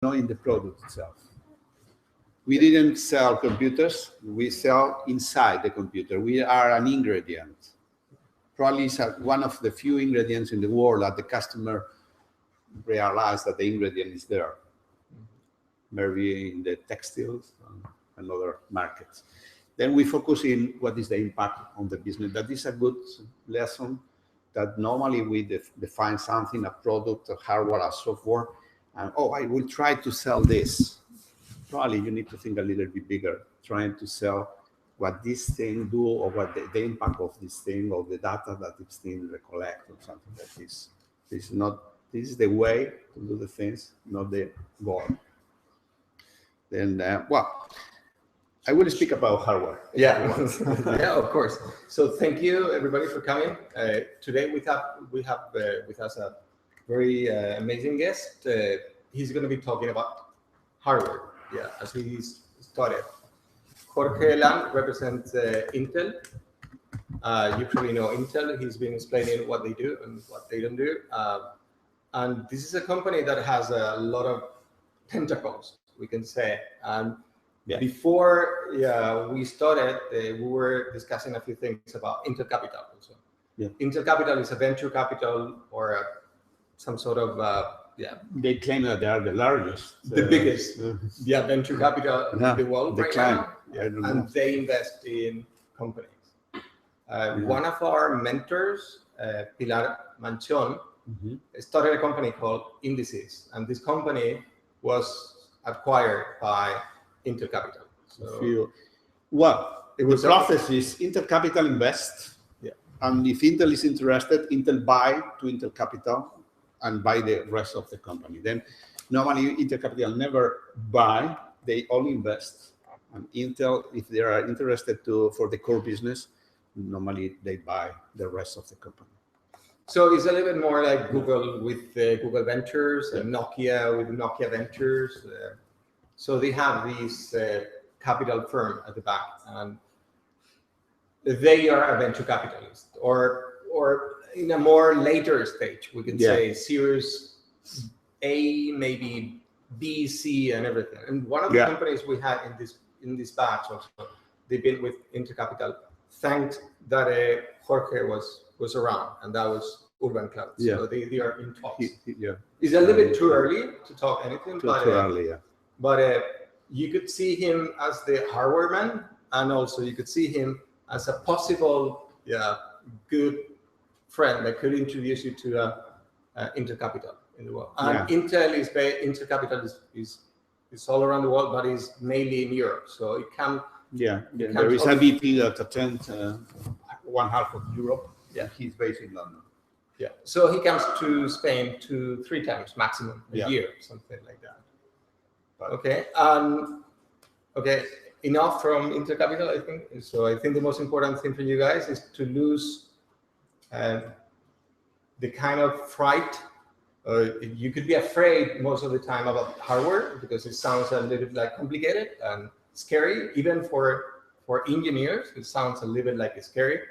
not in the product itself. We didn't sell computers. We sell inside the computer. We are an ingredient. Probably it's one of the few ingredients in the world that the customer realize that the ingredient is there. Maybe in the textiles and other markets. Then we focus in what is the impact on the business. That is a good lesson that normally we define something, a product, a hardware, a software, and I will try to sell this. Probably you need to think a little bit bigger, trying to sell what this thing do or what the impact of this thing or the data that this thing recollect or something like this. This is the way to do the things, not the goal. Then, I will speak about hardware. Yeah, yeah, of course. So thank you everybody for coming. Today we have with us a very amazing guest. He's going to be talking about hardware. Yeah, as he started. Jorge Lang represents Intel. You probably know Intel. He's been explaining what they do and what they don't do. And this is a company that has a lot of tentacles, we can say. And before we started, we were discussing a few things about Intel Capital also. Yeah. Intel Capital is a venture capital or some sort of They claim that they are the largest, the biggest venture capital in the world right now. And they invest in companies. One of our mentors, Pilar Manchón, started a company called Indices, and this company was acquired by Intel Capital. So, the process is Intel Capital invest, and if Intel is interested, Intel buy to Intel Capital and buy the rest of the company. Then normally Intel Capital never buy, they only invest. And Intel, if they are interested for the core business, normally they buy the rest of the company. So it's a little bit more like Google with Google Ventures and Nokia with Nokia Ventures. So they have this capital firm at the back, and they are a venture capitalist, or in a more later stage, we can say Series A, maybe B, C, and everything. And one of the companies we had in this batch also, they've been with Intel Capital, thanks that Jorge was around, and that was Urban Cloud. So they are in talks. It's a little bit too early to talk anything, but you could see him as the hardware man, and also you could see him as a possible good friend that could introduce you to Intel Capital in the world. And Intel Capital is all around the world, but is mainly in Europe. So it can. There is a VP that attends one half of Europe. He's based in London. So he comes to Spain 2-3 times maximum a year, something like that. Okay. Enough from Intel Capital, I think. So I think the most important thing for you guys is to lose the kind of fright. You could be afraid most of the time about hardware because it sounds a little bit like complicated and scary. Even for engineers, it sounds a little bit like it's scary.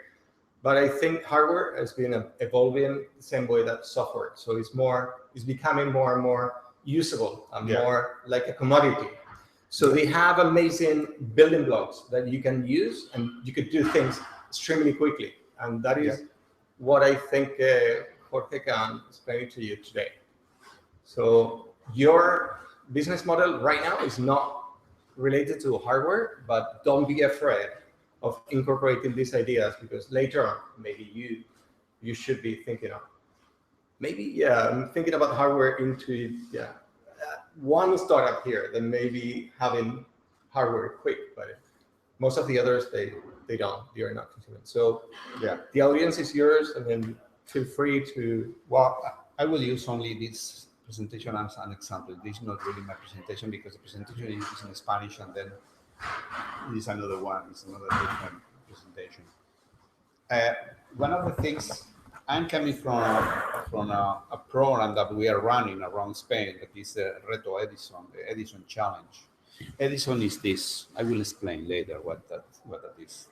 But I think hardware has been evolving the same way that software. So it's becoming more and more usable and more like a commodity. So they have amazing building blocks that you can use, and you could do things extremely quickly. And that is what I think Jorge can explain to you today. So your business model right now is not related to hardware, but don't be afraid of incorporating these ideas, because later on, maybe you should be thinking of I'm thinking about hardware into one startup here that maybe having hardware quick, but most of the others they are not consuming. So the audience is yours, and then feel free to. I will use only this presentation as an example. This is not really my presentation because the presentation is in Spanish, and then this is another one. It's another different presentation. One of the things, I'm coming from a program that we are running around Spain that is the Reto Edison, the Edison Challenge. Edison is this. I will explain later what that is.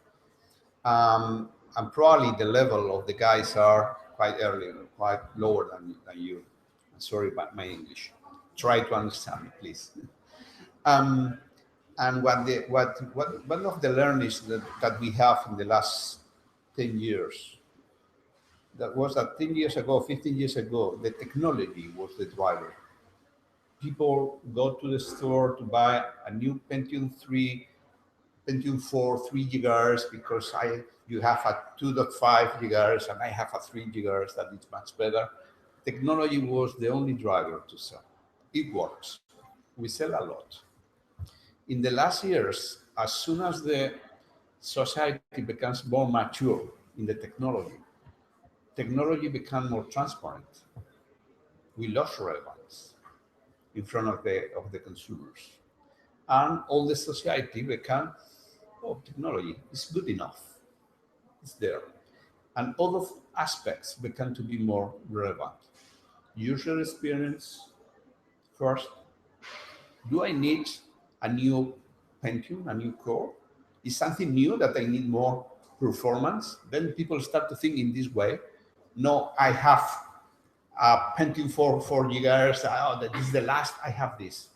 And probably the level of the guys are quite early, quite lower than you. Sorry about my English. try to understand it, please. And one of the learnings that we have in the last 10 years, that was that 10 years ago, 15 years ago, the technology was the driver. People go to the store to buy a new Pentium 3, Pentium 4, 3 gigahertz, because you have a 2.5 gigahertz and I have a 3 gigahertz that is much better. Technology was the only driver to sell. It works. We sell a lot. In the last years, as soon as the society becomes more mature in the technology becomes more transparent. We lost relevance in front of the consumers. And all the society become, oh, technology is good enough. It's there. And other aspects become to be more relevant. User experience first. Do I need a new Pentium, a new core? Is something new that I need more performance? Then people start to think in this way. No, I have a Pentium 4 gigahertz. Oh, that is the last. I have this.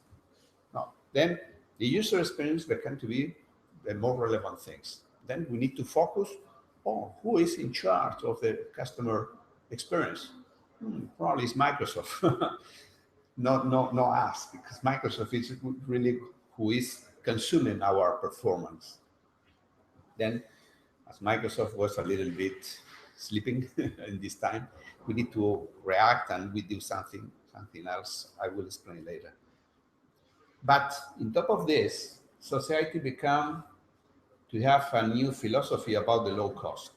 No. Then the user experience become to be the more relevant things. Then we need to focus on who is in charge of the customer experience. Probably it's Microsoft. No us, because Microsoft is really who is consuming our performance. Then, as Microsoft was a little bit sleeping in this time, we need to react and we do something else. I will explain later. But on top of this, society become to have a new philosophy about the low cost.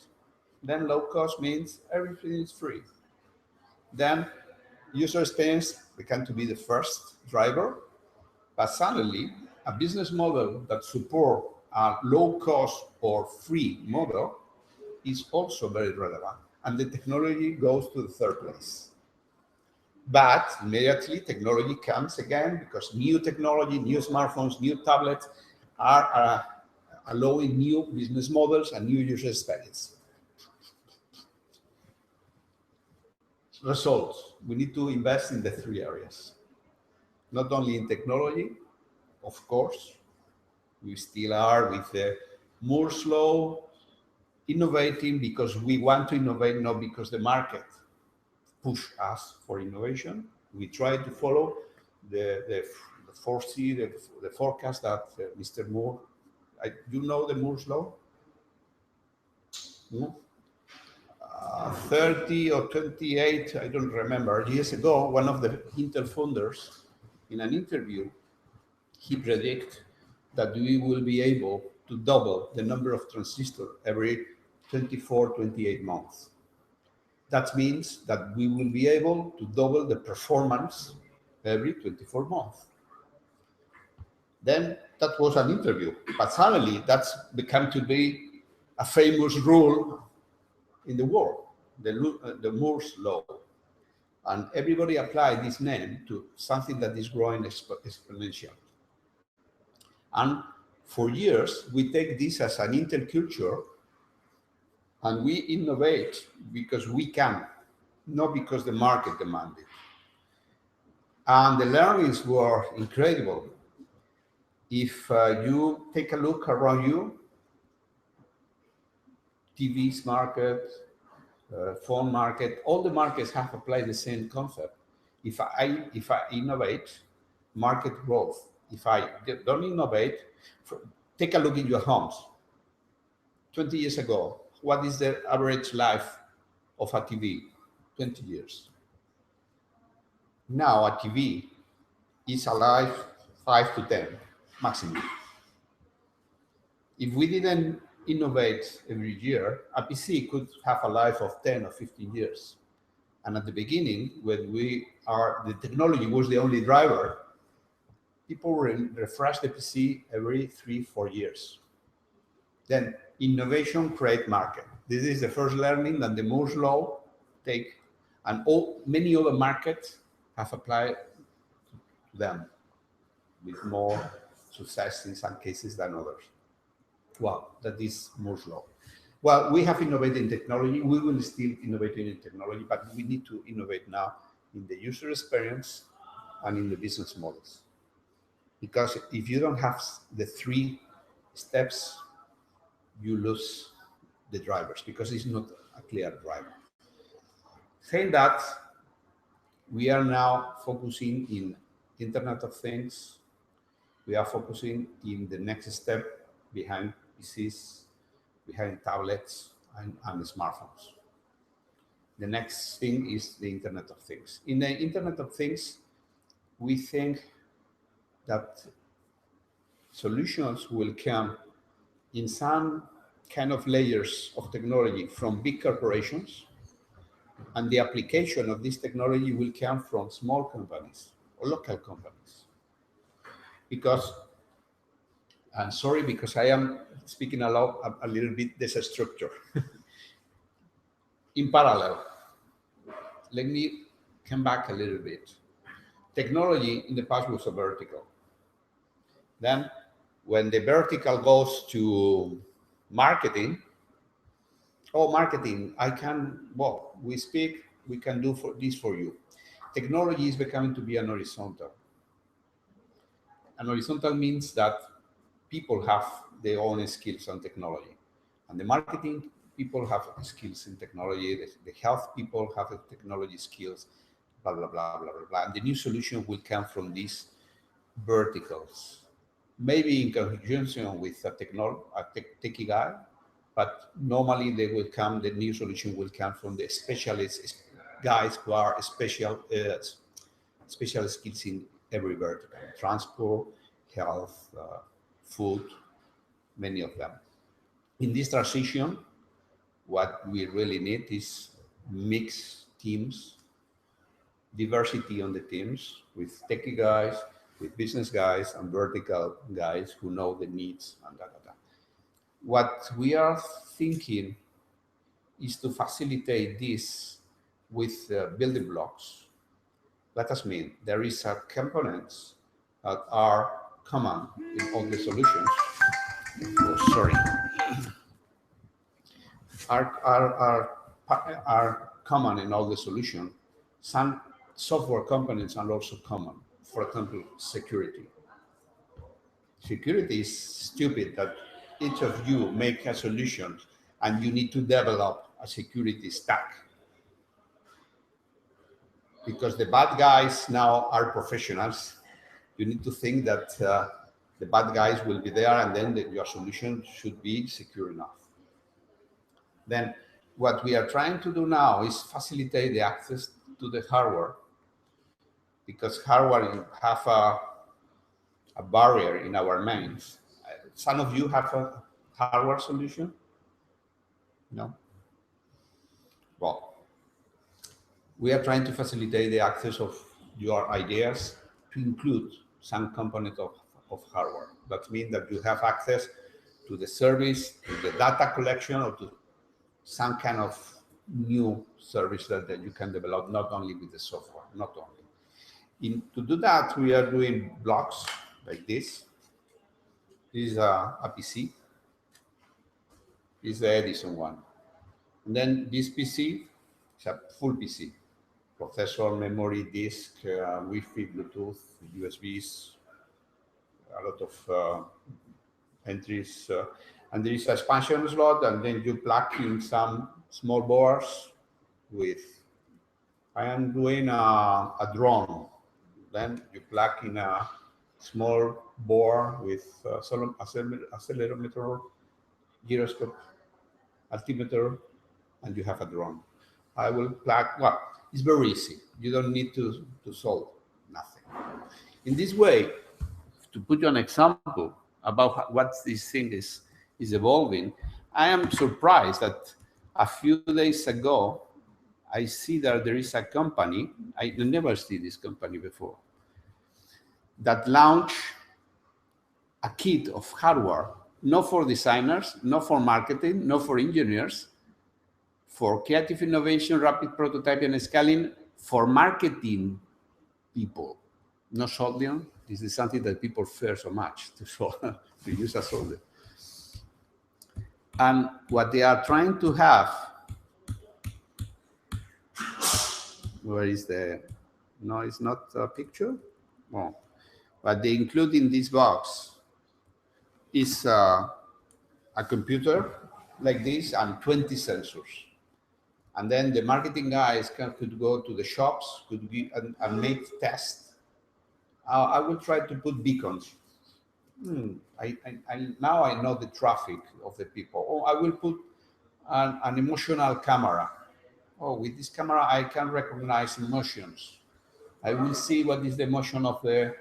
Then low cost means everything is free. Then user experience became to be the first driver, but suddenly a business model that support a low cost or free model is also very relevant. And the technology goes to the third place. But immediately technology comes again because new technology, new smartphones, new tablets are allowing new business models and new user experience. Results. We need to invest in the three areas. Not only in technology, of course, we still are with the Moore's law, innovating because we want to innovate, not because the market push us for innovation. We try to follow the forecast that Mr. Moore, you know the Moore's law? No? 30 or 28, I don't remember, years ago, one of the Intel founders, in an interview, he predicted that we will be able to double the number of transistors every 24, 28 months. That means that we will be able to double the performance every 24 months. Then that was an interview, but suddenly that's become to be a famous rule in the world, the Moore's law. And everybody applied this name to something that is growing exponentially. And for years, we take this as an Intel culture, and we innovate because we can, not because the market demanded. And the learnings were incredible. If you take a look around you, TV's market, phone market, all the markets have applied the same concept. If I innovate, market growth. If I don't innovate, take a look in your homes. 20 years ago, what is the average life of a TV? 20 years. Now a TV is alive 5 to 10 maximum. If we didn't innovate every year, a PC could have a life of 10 or 15 years. And at the beginning, when the technology was the only driver, people refresh the PC every 3-4 years. Then innovation create market. This is the first learning that the Moore's law take, and many other markets have applied to them with more success in some cases than others. Well, that is Moore's law. Well, we have innovated in technology. We will still innovate in technology, but we need to innovate now in the user experience and in the business models. Because if you don't have the 3 steps, you lose the drivers because it's not a clear driver. Saying that, we are now focusing in Internet of Things. We are focusing in the next step behind PCs, behind tablets and smartphones. The next thing is the Internet of Things. In the Internet of Things, we think that solutions will come in some kind of layers of technology from big corporations, and the application of this technology will come from small companies or local companies. Because, I'm sorry, because I am speaking a little bit destructure. In parallel, let me come back a little bit. Technology in the past was a vertical. Then when the vertical goes to marketing, marketing, we can do this for you. Technology is becoming to be an horizontal. An horizontal means that people have their own skills on technology. And the marketing people have skills in technology, the health people have technology skills, blah, blah, blah, blah, blah, blah. And the new solution will come from these verticals. Maybe in conjunction with a techie guy, but normally the new solution will come from the specialist guys who are special skills in every vertical: transport, health, food, many of them. In this transition, what we really need is mixed teams, diversity on the teams, with techie guys, with business guys, and vertical guys who know the needs and da, da, da. What we are thinking is to facilitate this with building blocks. That does mean there is components that are common in all the solutions. Are common in all the solutions. Some software components are also common. For example, security. Security is stupid that each of you make a solution and you need to develop a security stack. Because the bad guys now are professionals, you need to think that the bad guys will be there, and then your solution should be secure enough. Then what we are trying to do now is facilitate the access to the hardware, because hardware have a barrier in our minds. Some of you have a hardware solution? No? Well, we are trying to facilitate the access of your ideas to include some component of hardware. That means that you have access to the service, to the data collection, or to some kind of new service that you can develop, not only with the software, not only. To do that, we are doing blocks like this. This is a PC. This is the Edison one. And then this PC is a full PC. Processor, memory, disk, Wi-Fi, Bluetooth, USBs, a lot of entries. And there is a expansion slot, and then you plug in some small boards with, I am doing a drone. Then you plug in a small board with accelerometer, gyroscope, altimeter, and you have a drone. I will plug, well, it's very easy. You don't need to solve nothing. In this way, to put you an example about what this thing is evolving, I am surprised that a few days ago, I see that there is a company, I never see this company before, that launched a kit of hardware, not for designers, not for marketing, not for engineers, for creative innovation, rapid prototyping and scaling, for marketing people, not soldier. This is something that people fear so much to use a soldier. And what they are trying to have, where is the, no, it's not a picture. Well, what they include in this box is a computer like this and 20 sensors. And then the marketing guys could go to the shops, could be and make tests. I will try to put beacons. Now I know the traffic of the people. Oh, I will put an emotional camera. Oh, with this camera I can recognize emotions. I will see what is the emotion of the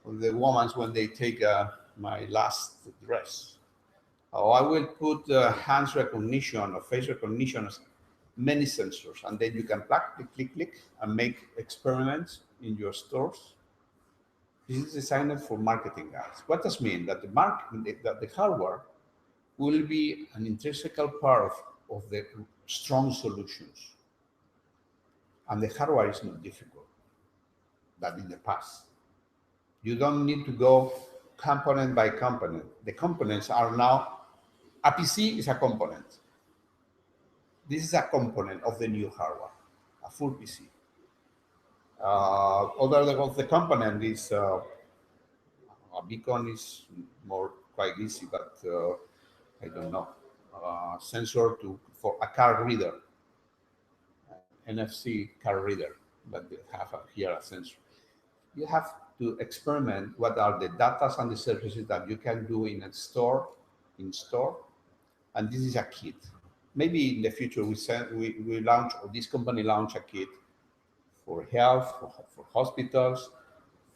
women when they take my last dress. Oh, I will put hands recognition or face recognition, as many sensors, and then you can click, click, click, and make experiments in your stores. This is designed for marketing guys. What does mean? That that the hardware will be an intrinsical part of the strong solutions. And the hardware is not difficult, that in the past. You don't need to go component by component. The components are now, a PC is a component. This is a component of the new hardware, a full PC. Other of the component is a beacon is more quite easy, but I don't know. Sensor for a card reader, NFC card reader, but they have here a sensor. You have to experiment what are the data and the services that you can do in store, and this is a kit. Maybe in the future we launch, or this company launch a kit for health, for hospitals,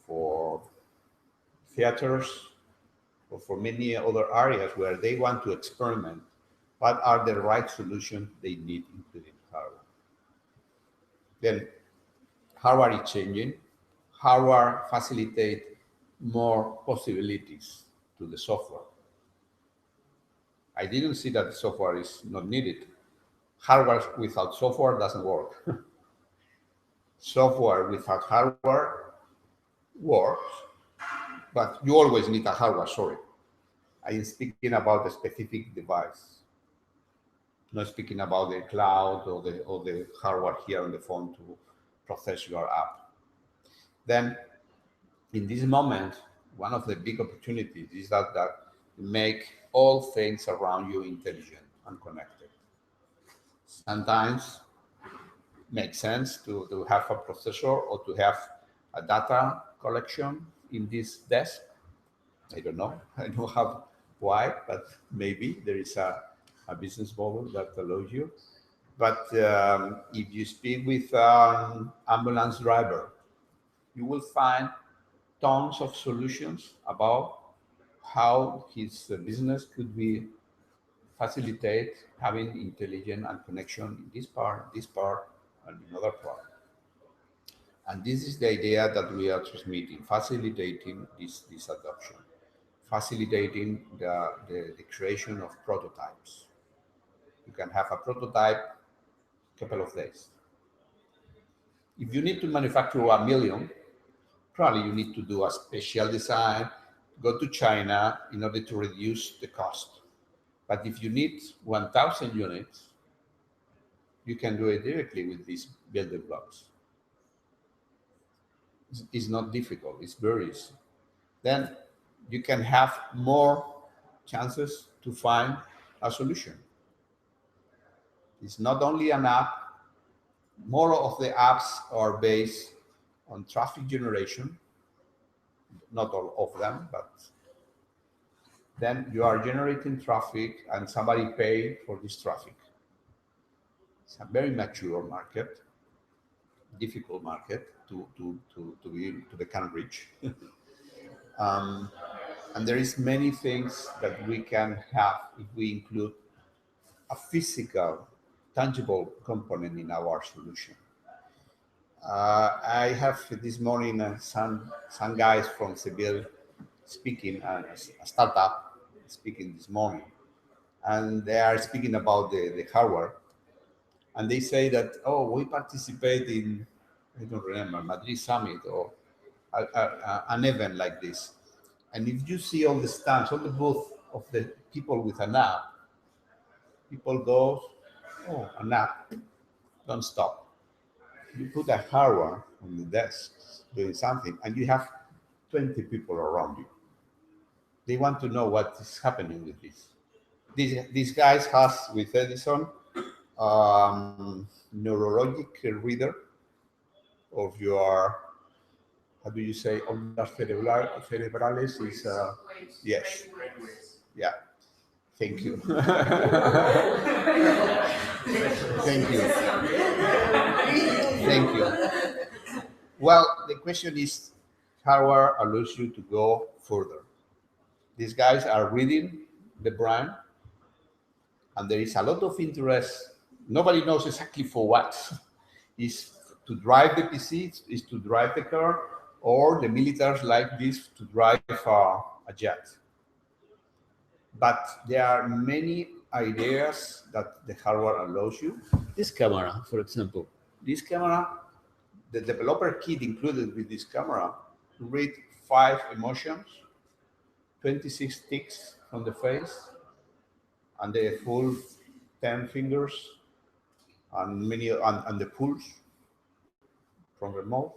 for theaters, or for many other areas where they want to experiment what are the right solutions they need, including hardware. Then hardware is changing. Hardware facilitate more possibilities to the software. I didn't see that the software is not needed. Hardware without software doesn't work. Software without hardware works, but you always need a hardware, sorry. I am speaking about the specific device, not speaking about the cloud or the hardware here on the phone to process your app. Then, in this moment, one of the big opportunities is that make all things around you intelligent and connected. Sometimes makes sense to have a processor or to have a data collection in this desk. I don't know. I don't have why, but maybe there is a business model that allows you. But if you speak with an ambulance driver, you will find tons of solutions about how his business could be facilitate having intelligence and connection in this part, and another part. And this is the idea that we are transmitting, facilitating this adoption, facilitating the creation of prototypes. You can have a prototype a couple of days. If you need to manufacture 1 million, probably you need to do a special design, go to China in order to reduce the cost. But if you need 1,000 units, you can do it directly with these building blocks. It's not difficult, it's very easy. Then you can have more chances to find a solution. It's not only an app, more of the apps are based on traffic generation, not all of them, but then you are generating traffic and somebody pay for this traffic. It's a very mature market, difficult market to become rich. And there is many things that we can have if we include a physical, tangible component in our solution. I have this morning some guys from Seville speaking, a startup speaking this morning, and they are speaking about the hardware, and they say that, oh, we participate in, I don't remember, Madrid Summit or an event like this. And if you see all the stands, all the booth of the people with an app, people go, oh, an app, don't stop. You put a hardware on the desk doing something, and you have 20 people around you. They want to know what is happening with this. These guys has with Edison neurologic reader of your, how do you say, ondas cerebrales is, yes, yeah, thank you. Thank you. Thank you. Well, the question is, hardware allows you to go further. These guys are reading the brain, and there is a lot of interest. Nobody knows exactly for what. Is to drive the PC, is to drive the car, or the militaries like this to drive a jet. But there are many ideas that the hardware allows you. This camera, for example, this camera, the developer kit included with this camera, read 5 emotions, 26 ticks from the face, and the full 10 fingers, and the pulse from remote.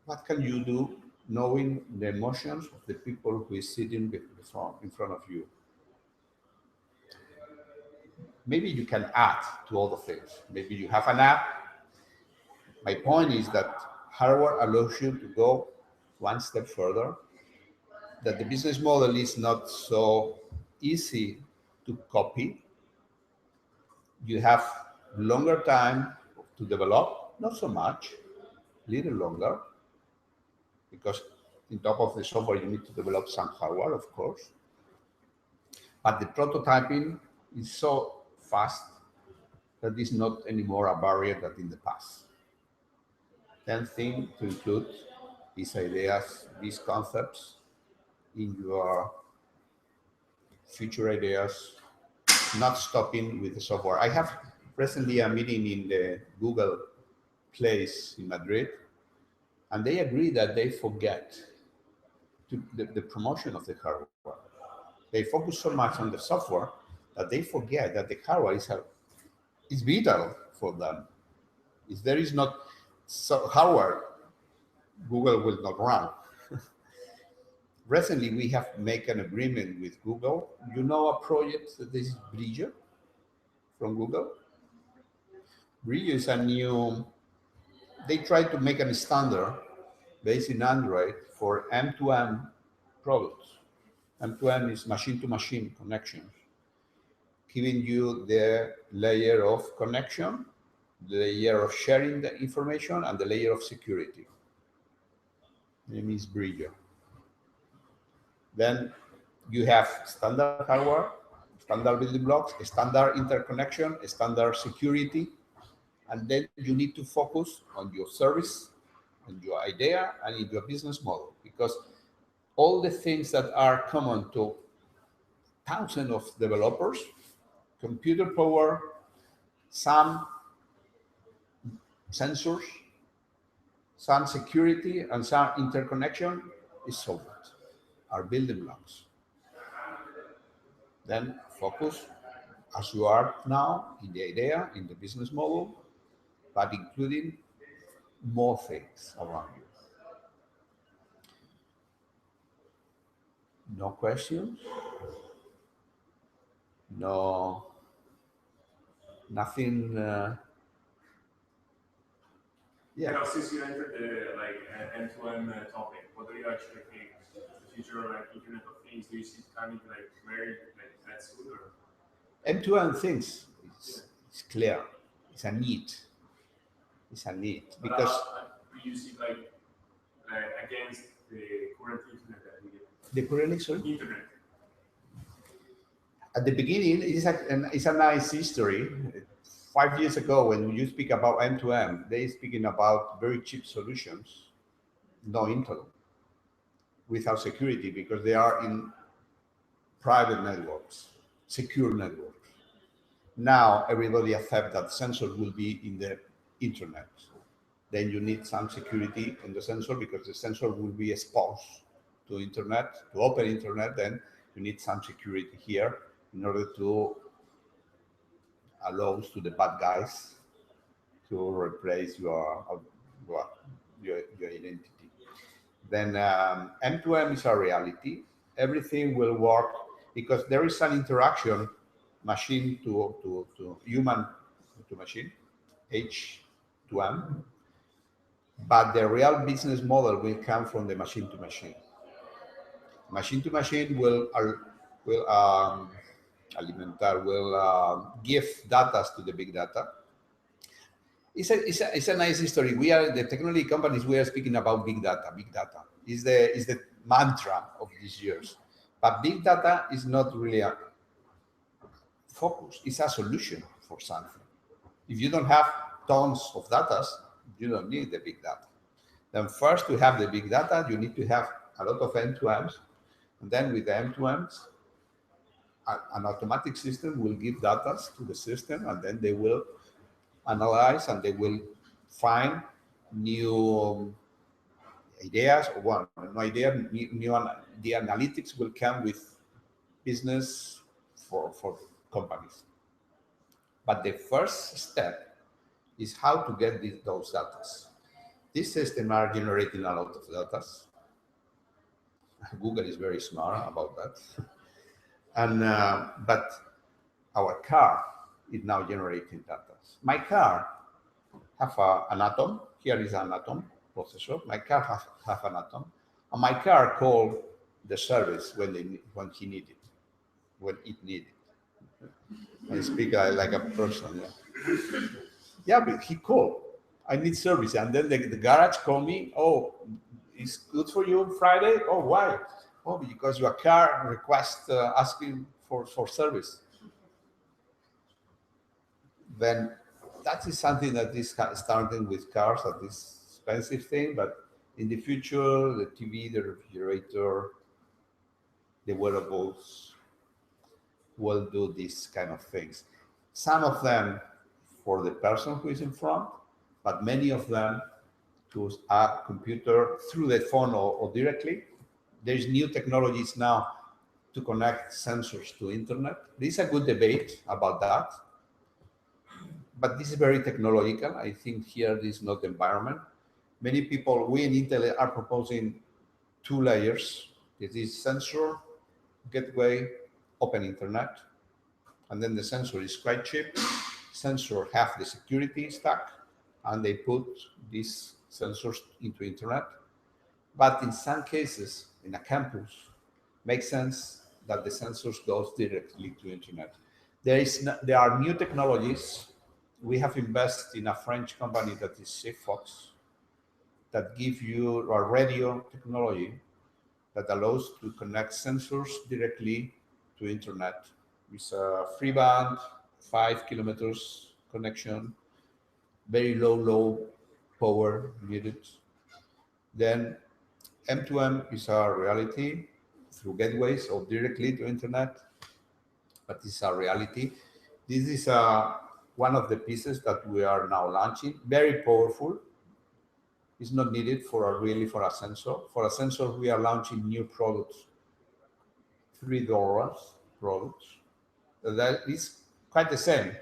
What can you do knowing the emotions of the people who is sitting in front of you? Maybe you can add to all the things. Maybe you have an app. My point is that hardware allows you to go one step further, that the business model is not so easy to copy. You have longer time to develop, not so much, little longer, because on top of the software, you need to develop some hardware, of course. But the prototyping is so fast that it's not anymore a barrier that in the past. 10th thing to include these ideas, these concepts in your future ideas, not stopping with the software. I have recently a meeting in the Google place in Madrid, and they agree that they forget the promotion of the hardware. They focus so much on the software that they forget that the hardware is vital for them. If there is not hardware, Google will not run. Recently, we have made an agreement with Google. You know a project that is Brillo from Google? Brillo is a new, they try to make a standard based in Android for M2M products. M2M is machine-to-machine connections, giving you the layer of connection, the layer of sharing the information, and the layer of security. The name is Brillo. Then you have standard hardware, standard building blocks, standard interconnection, standard security, and then you need to focus on your service, on your idea, and in your business model, because all the things that are common to thousands of developers, computer power, some sensors, some security, and some interconnection is solved, are building blocks. Then focus as you are now in the idea, in the business model, but including more things around you. No questions? No, nothing. Yeah. Now, since you entered the end-to-end topic, what do you actually think the future of Internet of Things? Do you see it coming very that soon? Or? End-to-end things, it's clear. It's a need. It's a need because you see against the current internet that we get. The current internet. At the beginning, it's a nice history. 5 years ago, when you speak about end-to-end, they're speaking about very cheap solutions, no internet, without security, because they are in private networks, secure networks. Now, everybody accepts that sensor will be in the internet. Then you need some security in the sensor, because the sensor will be exposed to internet, to open internet. Then you need some security here in order to allow to the bad guys to replace your identity. Then M2M is a reality. Everything will work because there is an interaction, machine to human to machine, H2M. But the real business model will come from the machine to machine. Machine to machine will alimentar, will give data to the big data. It's a nice history. We are the technology companies. We are speaking about big data. Big data is the mantra of these years. But big data is not really a focus. It's a solution for something. If you don't have tons of data, you don't need the big data. Then first, to have the big data, you need to have a lot of M2Ms. And then with the M2Ms, an automatic system will give data to the system, and then they will analyze and they will find new ideas, or one no idea, the analytics will come with business for companies. But the first step is how to get those data. These systems are generating a lot of data. Google is very smart about that. And but our car is now generating data. My car have an Atom. Here is an Atom processor. My car have an Atom. And my car call the service when he need it, when it needed. I speak like a person. Yeah, but he called. I need service. And then the garage called me. Oh, it's good for you Friday? Oh, why? Oh, because your car requests asking for service. Then that is something that is starting with cars at this expensive thing, but in the future, the TV, the refrigerator, the wearables will do these kind of things. Some of them for the person who is in front, but many of them to a computer through the phone or directly. There's new technologies now to connect sensors to internet. There's a good debate about that. But this is very technological. I think here this is not the environment. Many people, we in Intel are proposing 2 layers. It is sensor, gateway, open internet. And then the sensor is quite cheap. Sensor have the security stack, and they put these sensors into internet. But in some cases, in a campus, makes sense that the sensors goes directly to internet. There are new technologies. We have invested in a French company that is Sigfox that give you a radio technology that allows to connect sensors directly to internet. It's a free band, 5 kilometers connection, very low power needed. Then M2M is a reality through gateways or directly to internet, but it's a reality. This is one of the pieces that we are now launching, very powerful. It's not needed for a sensor. For a sensor, we are launching new products, $3 products. That is quite the same.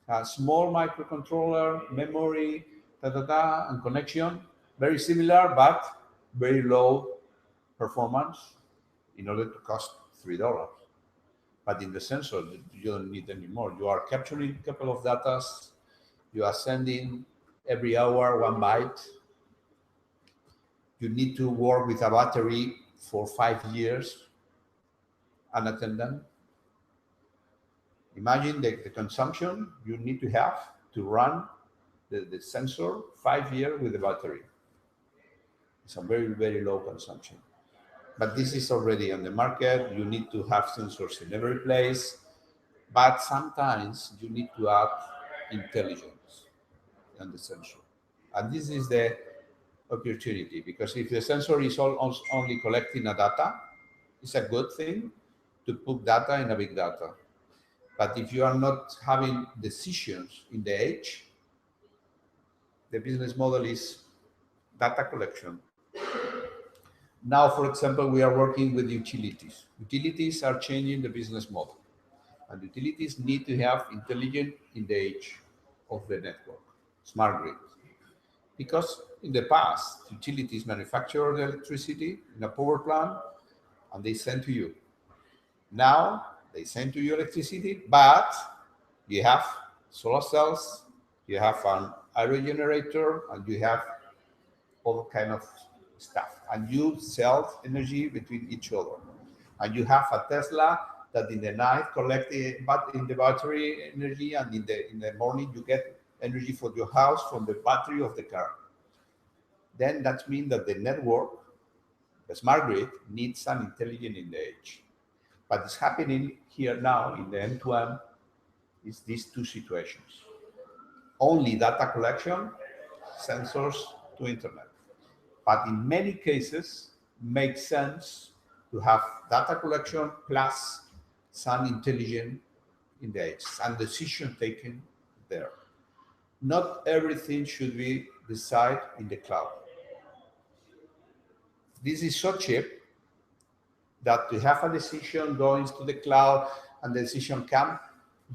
A small microcontroller, memory, and connection, very similar, but very low performance in order to cost $3. But in the sensor, you don't need any more. You are capturing a couple of data. You are sending every hour 1 byte. You need to work with a battery for 5 years, unattended. Imagine the consumption you need to have to run the sensor 5 years with the battery. It's a very low consumption. But this is already on the market. You need to have sensors in every place. But sometimes you need to add intelligence on the sensor. And this is the opportunity, because if the sensor is only collecting a data, it's a good thing to put data in a big data. But if you are not having decisions in the edge, the business model is data collection. Now, for example, we are working with utilities. Utilities are changing the business model. And utilities need to have intelligence in the edge of the network, smart grid. Because in the past, utilities manufactured electricity in a power plant and they send to you. Now they send to you electricity, but you have solar cells, you have an aero generator, and you have all kind of stuff. And you sell energy between each other. And you have a Tesla that in the night collect but in the battery energy, and in the morning you get energy for your house from the battery of the car. Then that means that the network, the smart grid, needs an intelligence in the edge. But it's happening here now in the end-to-end is these two situations. Only data collection, sensors to internet. But in many cases, makes sense to have data collection plus some intelligence in the edge, some decision taken there. Not everything should be decided in the cloud. This is so cheap that to have a decision going to the cloud and the decision come,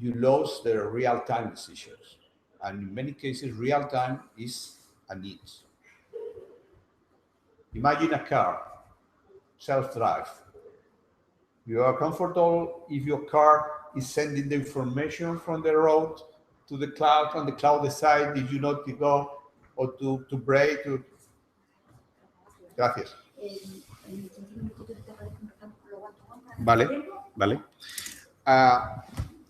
you lose the real-time decisions. And in many cases, real-time is a need. Imagine a car, self-drive. You are comfortable if your car is sending the information from the road to the cloud, and the cloud decides if you know to go or to brake. Gracias. Vale, vale.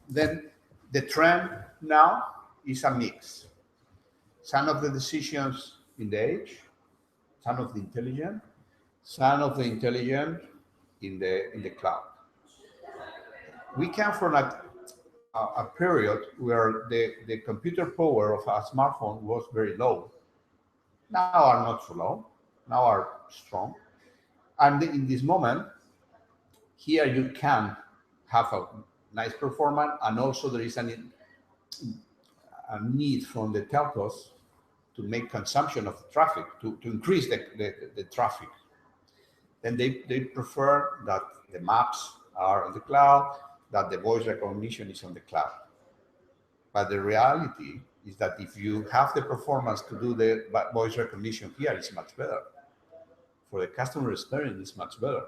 Then the trend now is a mix. Some of the decisions in the edge, some of the intelligent, some of the intelligent in the cloud. We come from a period where the computer power of a smartphone was very low. Now are not so low, now are strong. And in this moment, here you can have a nice performance, and also there is a need from the telcos to make consumption of the traffic, to increase the traffic. Then they prefer that the maps are on the cloud, that the voice recognition is on the cloud. But the reality is that if you have the performance to do the voice recognition here, it's much better. For the customer experience, it's much better.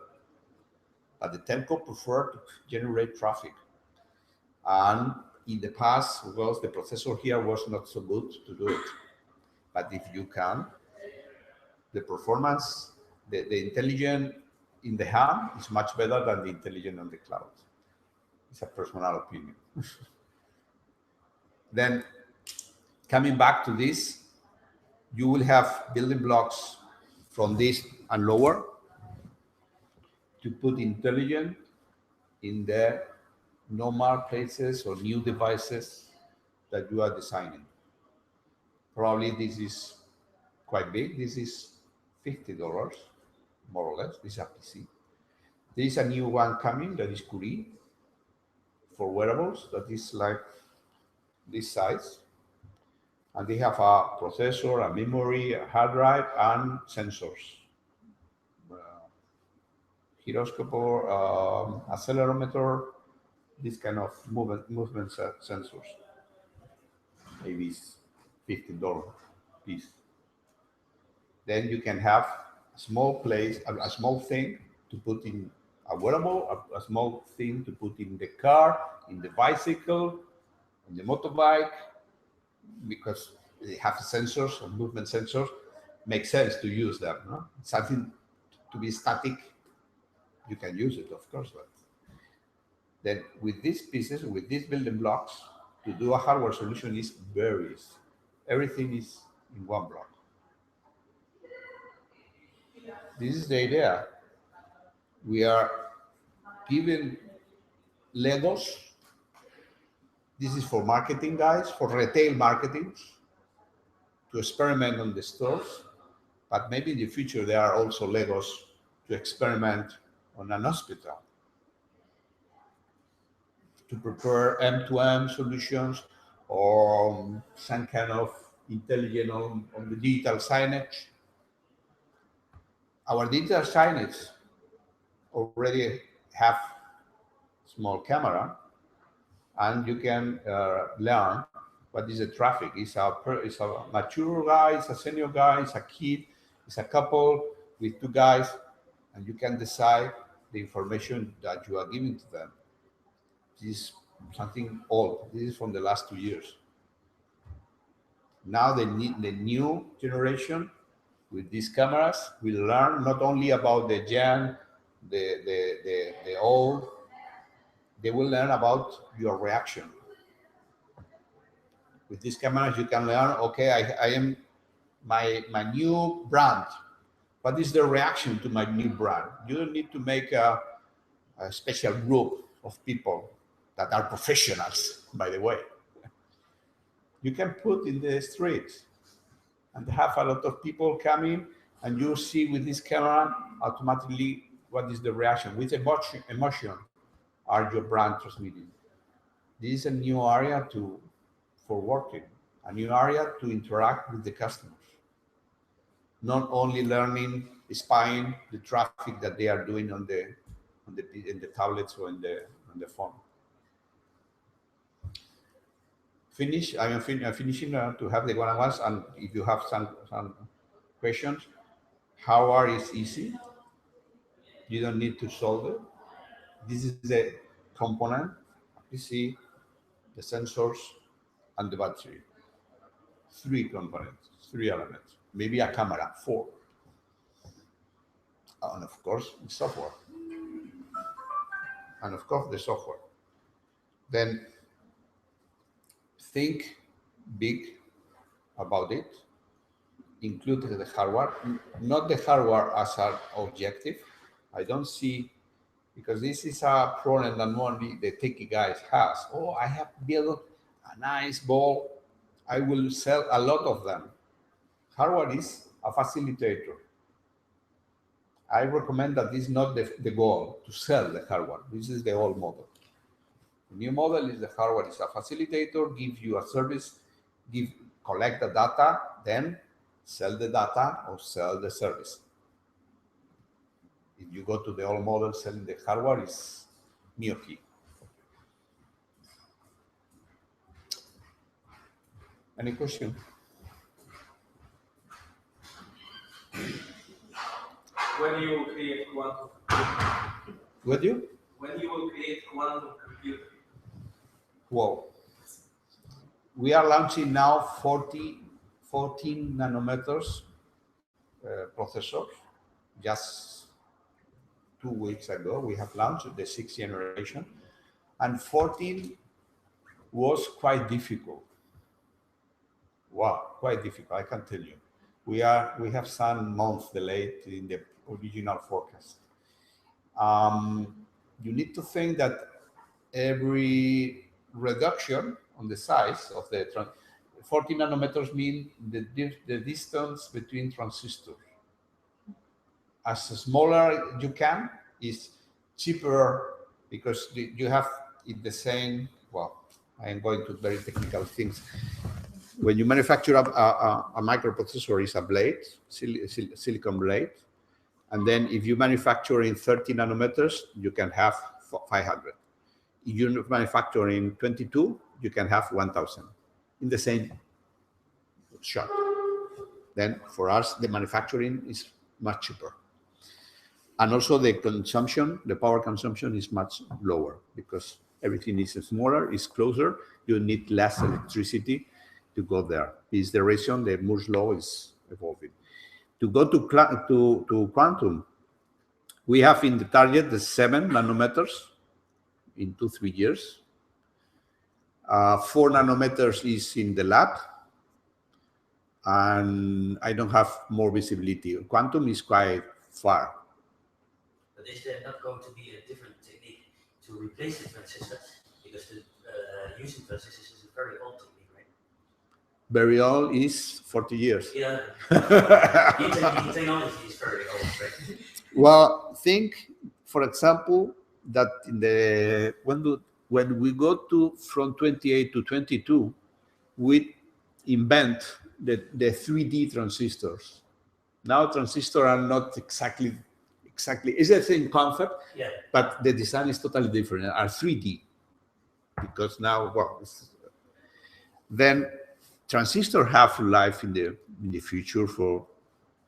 But the telco prefer to generate traffic. And in the past, well, the processor here was not so good to do it. But if you can, the performance, the intelligence in the hand is much better than the intelligence on the cloud. It's a personal opinion. Then, coming back to this, you will have building blocks from this and lower to put intelligence in the normal places or new devices that you are designing. Probably this is quite big. This is $50, more or less. This is a PC. There is a new one coming that is Curie for wearables that is like this size. And they have a processor, a memory, a hard drive, and sensors. Gyroscope, accelerometer, this kind of movement sensors. Maybe it's $15 piece. Then you can have a small place, a small thing to put in a wearable, a small thing to put in the car, in the bicycle, in the motorbike, because they have sensors or movement sensors. Makes sense to use them. No? Something to be static, you can use it, of course, but then with these pieces, with these building blocks, to do a hardware solution is very easy. Everything is in one block. This is the idea. We are giving Legos. This is for marketing guys, for retail marketing, to experiment on the stores. But maybe in the future, there are also Legos to experiment on an hospital, to prepare end-to-end solutions or some kind of intelligent on the digital signage. Our digital signage already have small camera, and you can learn what is the traffic? It's a mature guy, it's a senior guy, it's a kid, it's a couple with two guys, and you can decide the information that you are giving to them. This is something old. This is from the last 2 years. Now the new generation with these cameras will learn not only about the young, the old, they will learn about your reaction. With these cameras, you can learn, okay, I am my new brand. What is the reaction to my new brand? You don't need to make a special group of people that are professionals, by the way. You can put in the streets and have a lot of people coming, and you see with this camera automatically what is the reaction. With emotion are your brand transmitting. This is a new area for working, a new area to interact with the customers. Not only learning, spying the traffic that they are doing in the tablets or in the phone. Finish. I'm finishing to have the one-on-ones, and if you have some questions, hardware is easy. You don't need to solve it. This is the component, PC, the sensors, and the battery. 3 components, 3 elements. Maybe a camera, 4. And of course, the software. And of course, the software. Then think big about it. Include the hardware, not the hardware as an objective. I don't see, because this is a problem that only the techie guys has. Oh, I have built a nice ball. I will sell a lot of them. Hardware is a facilitator. I recommend that this is not the goal, to sell the hardware. This is the old model. The new model is the hardware is a facilitator, give you a service, collect the data, then sell the data or sell the service. If you go to the old model, selling the hardware is myope. Any question? When you will create quantum computing? Would you? When you will create quantum computing? Whoa. We are launching now 14 nanometers processors. Just 2 weeks ago, we have launched the 6th generation, and 14 was quite difficult. Wow, quite difficult, I can tell you. We have some months delayed in the original forecast. You need to think that every reduction on the size of the 40 nanometers mean the distance between transistors. As smaller you can, is cheaper because you have it the same. Well, I am going to very technical things. When you manufacture a microprocessor, is a blade, silicon blade, and then if you manufacture in 30 nanometers, you can have 500. If you manufacture in 22, you can have 1,000 in the same shot. Then for us, the manufacturing is much cheaper. And also the consumption, the power consumption is much lower because everything is smaller, is closer. You need less electricity to go there. This is the reason the Moore's law is evolving. To go to quantum, we have in the target the 7 nanometers in 2-3 years. 4 nanometers is in the lab, and I don't have more visibility. Quantum is quite far. But is there not going to be a different technique to replace the transistors? Because using transistors is a very old technique, right? Very old is 40 years. Yeah. The technology is very old, right? Well, think, for example, that when we go from 28 to 22, we invent the 3D transistors. Now transistors are not exactly, it's the same concept, yeah, but the design is totally different, are 3D. Because now, well, then transistors have life in the future for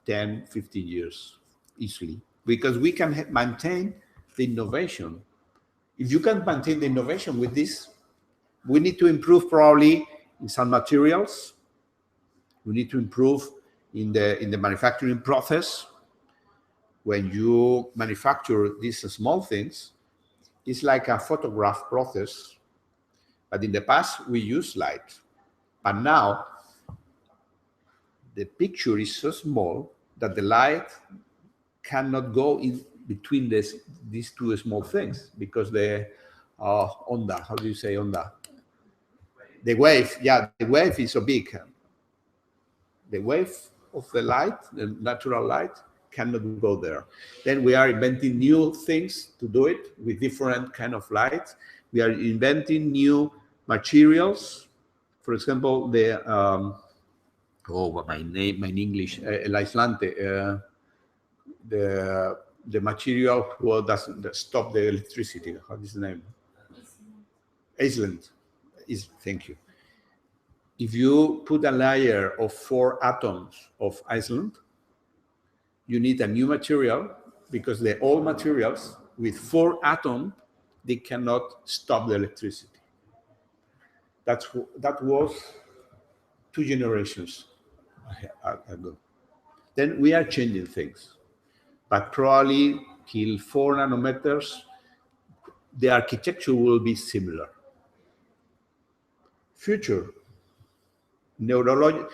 10, 15 years easily, because we can maintain the innovation. If you can maintain the innovation with this, we need to improve probably in some materials. We need to improve in the manufacturing process. When you manufacture these small things, it's like a photograph process. But in the past, we used light. But now, the picture is so small that the light cannot go in between these two small things, because the onda, how do you say onda? The wave, yeah, the wave is so big. The wave of the light, the natural light, cannot go there. Then we are inventing new things to do it with different kind of lights. We are inventing new materials. For example, the my name in English, el aislante, the material who doesn't stop the electricity. How is the name? Iceland. Thank you. If you put a layer of 4 atoms of Iceland, you need a new material, because the old materials with 4 atoms, they cannot stop the electricity. That was 2 generations ago. Then we are changing things, but probably till 4 nanometers, the architecture will be similar. Future, neurology.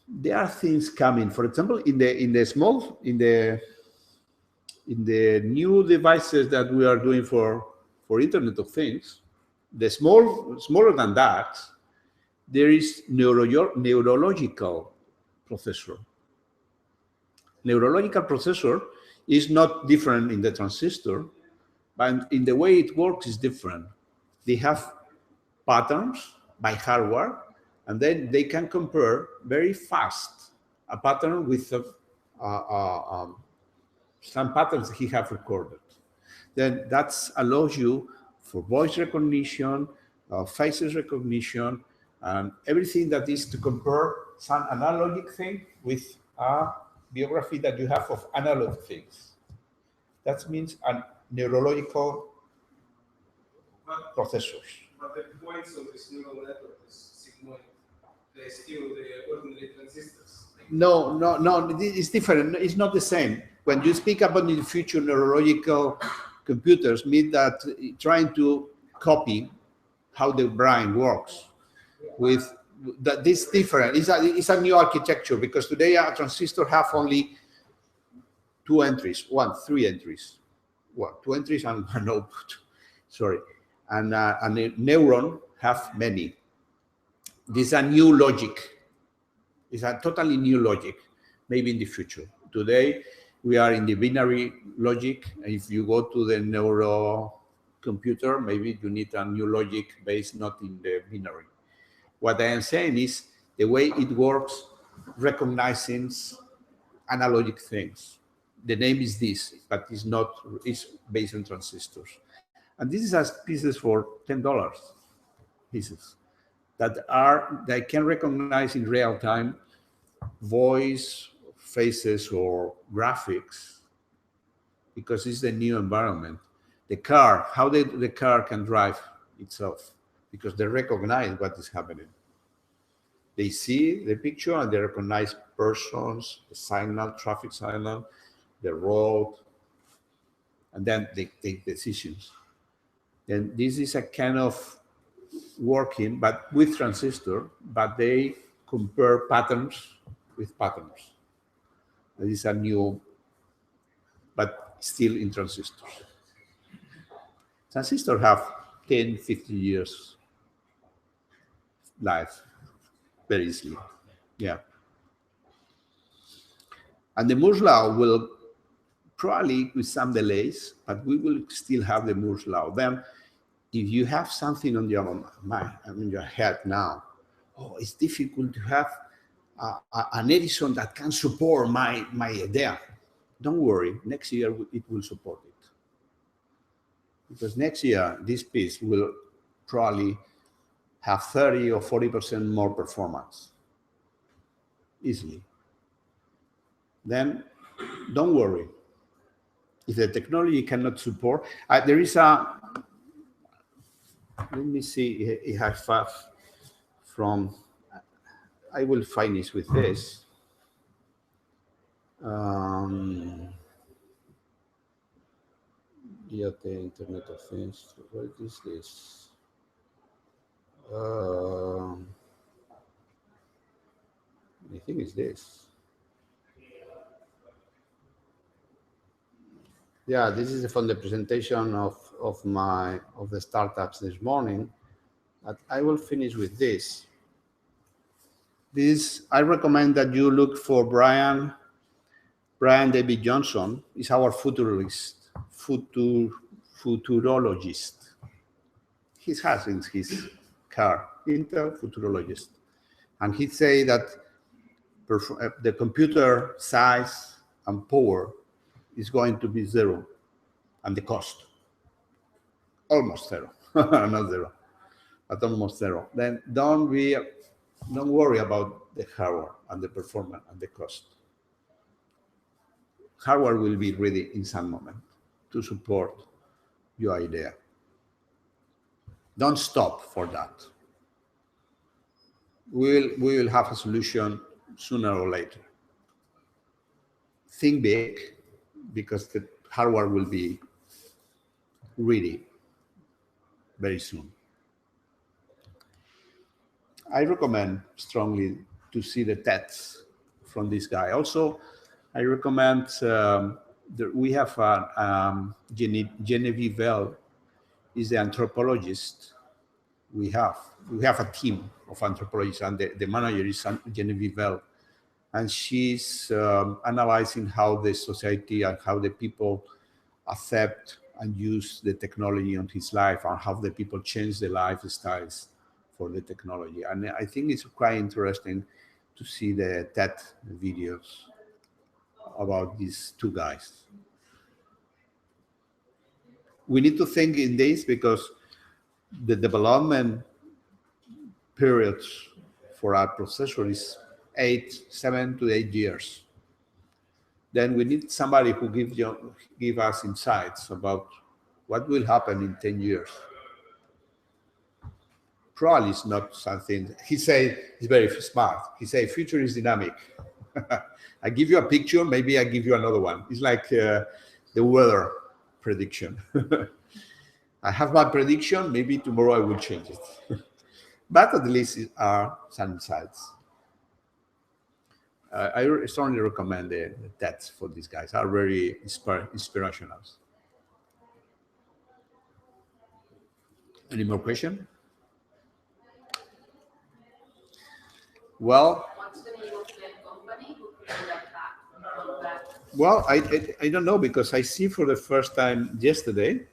There are things coming. For example, in the new devices that we are doing for Internet of Things, the smaller than that, there is neurological processor. Neurological processor is not different in the transistor, but in the way it works is different. They have patterns by hardware, and then they can compare very fast a pattern with some patterns he have recorded. Then that allows you for voice recognition, faces recognition, and everything that is to compare some analogic thing with a biography that you have of analog things. That means a neurological processors. But the points of this neural network is sigmoid. They still the ordinary transistors. No, it's different. It's not the same. When you speak about the future neurological computers, mean that trying to copy how the brain works. With that, this different. It's a new architecture, because today a transistor have only 2 entries, 3 entries. 2 entries and an output. Sorry. And a neuron have many. This is a new logic. It's a totally new logic, maybe in the future. Today, we are in the binary logic. If you go to the neuro computer, maybe you need a new logic based not in the binary. What I am saying is the way it works, recognizing analogic things. The name is this, but it's based on transistors. And this is as pieces for $10 pieces that can recognize in real time voice, faces, or graphics, because it's the new environment. The car, how the car can drive itself, because they recognize what is happening. They see the picture and they recognize persons, the signal, traffic signal, the road, and then they take decisions. And this is a kind of working, but with transistor, but they compare patterns with patterns. This is a new, but still in transistors. Transistors have 10, 15 years life, very easily. Yeah. And the Moore's law will probably with some delays, but we will still have the Moore's law. Then if you have something on your mind, in your head now, it's difficult to have an Edison that can support my idea. Don't worry, next year it will support it. Because next year, this piece will probably have 30 or 40% more performance easily. Then don't worry. If the technology cannot support, there is a, let me see if I have from, I will finish with this. Yeah, the Internet of Things. What is this? I think it's this. Yeah, this is from the presentation of the startups this morning. But I will finish with this. This, I recommend that you look for Brian David Johnson. Is our futurologist. He has in his car, Intel futurologist. And he say that the computer size and power is going to be zero, and the cost almost zero, not zero, but almost zero. Then don't worry about the hardware and the performance and the cost. Hardware will be ready in some moment to support your idea. Don't stop for that. We will have a solution sooner or later. Think big, because the hardware will be ready very soon. I recommend strongly to see the TEDs from this guy. Also, I recommend we have Genevieve Bell is the anthropologist. We have a team of anthropologists, and the manager is Genevieve Bell. And she's analyzing how the society and how the people accept and use the technology on his life, and how the people change their lifestyles for the technology. And I think it's quite interesting to see the TED videos about these two guys. We need to think in this, because the development periods for our processor is 7 to 8 years. Then we need somebody who give us insights about what will happen in 10 years. Probably it's not something, he said, he's very smart. He said, future is dynamic. I give you a picture, maybe I give you another one. It's like the weather prediction. I have my prediction, maybe tomorrow I will change it. But at least it are some insights. I strongly recommend the TEDs for these guys. Are very inspirational. Any more question? Well, what's the name of the company who created that? Well, I don't know, because I see for the first time yesterday.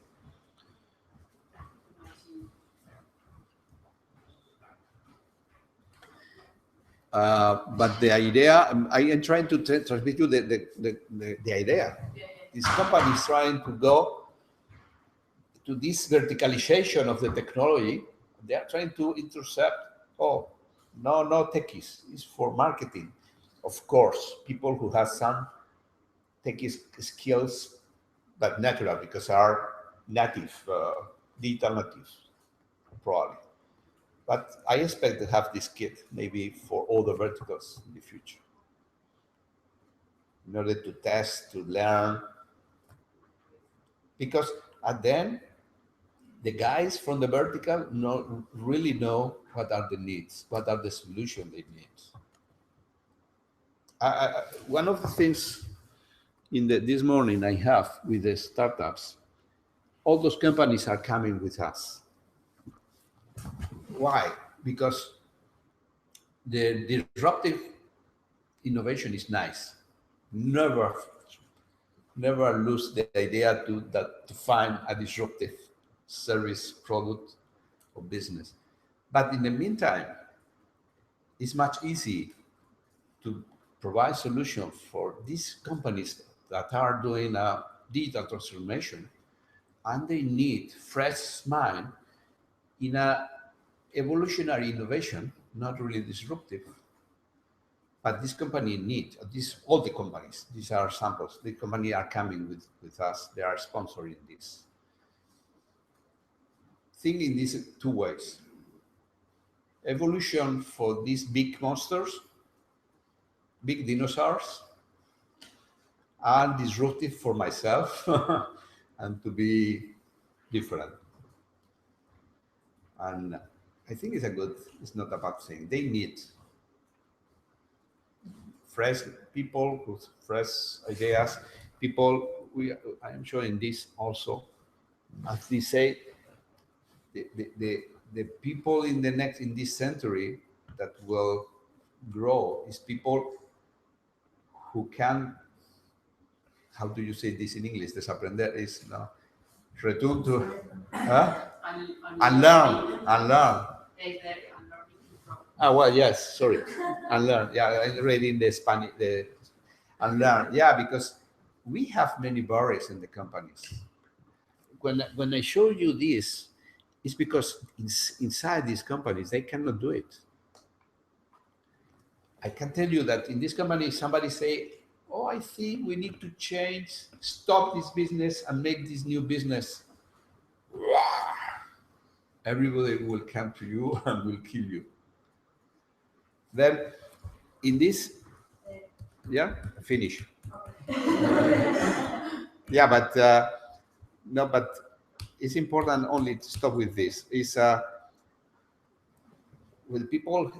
But the idea, I am trying to transmit you the idea. This company is trying to go to this verticalization of the technology. They are trying to intercept, no techies, it's for marketing. Of course, people who have some techie skills, but natural, because are native, digital natives, probably. But I expect to have this kit maybe for all the verticals in the future, in order to test, to learn. Because at the end, the guys from the vertical really know what are the needs, what are the solutions they need. One of the things this morning I have with the startups, all those companies are coming with us. Why? Because the disruptive innovation is nice. Never lose the idea to find a disruptive service, product, or business. But in the meantime, it's much easier to provide solutions for these companies that are doing a digital transformation, and they need fresh mind in a evolutionary innovation, not really disruptive. But this company all the companies, these are samples, the company are coming with us, they are sponsoring this. Think in these two ways. Evolution for these big monsters, big dinosaurs, and disruptive for myself and to be different. And I think it's not a bad thing. They need fresh people with fresh ideas. I am showing this also. As they say, the people in this century that will grow is people who can, how do you say this in English? Desaprender is return to, unlearn. Well, yes, sorry, unlearn. Yeah, I read in the Spanish, unlearn. Yeah, because we have many barriers in the companies. When I show you this, it's because inside these companies, they cannot do it. I can tell you that in this company, somebody say, oh, I think we need to change, stop this business and make this new business. Everybody will come to you and will kill you. Then in this, finish. Yeah, but no, but it's important only to stop with this. Is will people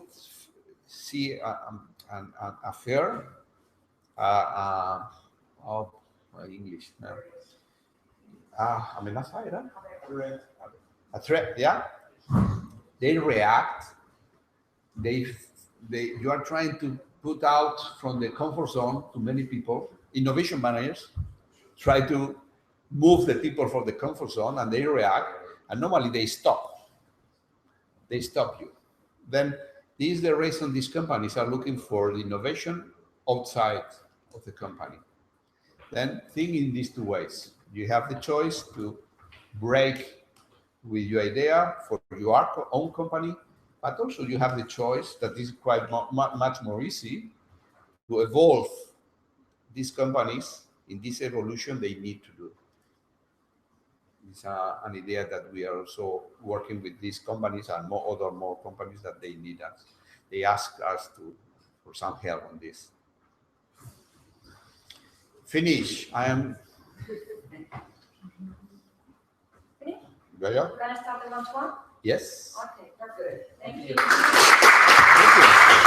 see an affair? English. Amenaza era? A threat, yeah. They react. You are trying to put out from the comfort zone to many people. Innovation managers try to move the people from the comfort zone, and they react. And normally they stop. They stop you. Then this is the reason these companies are looking for the innovation outside of the company. Then think in these two ways. You have the choice to break with your idea for your own company, but also you have the choice that is quite much more easy to evolve these companies in this evolution they need to do. It's an idea that we are also working with these companies and more companies that they need us. They ask us for some help on this. Finish. I am. Finish? Yeah. We're going to start the one-to-one? Yes. Okay, perfect. Thank you. Thank you.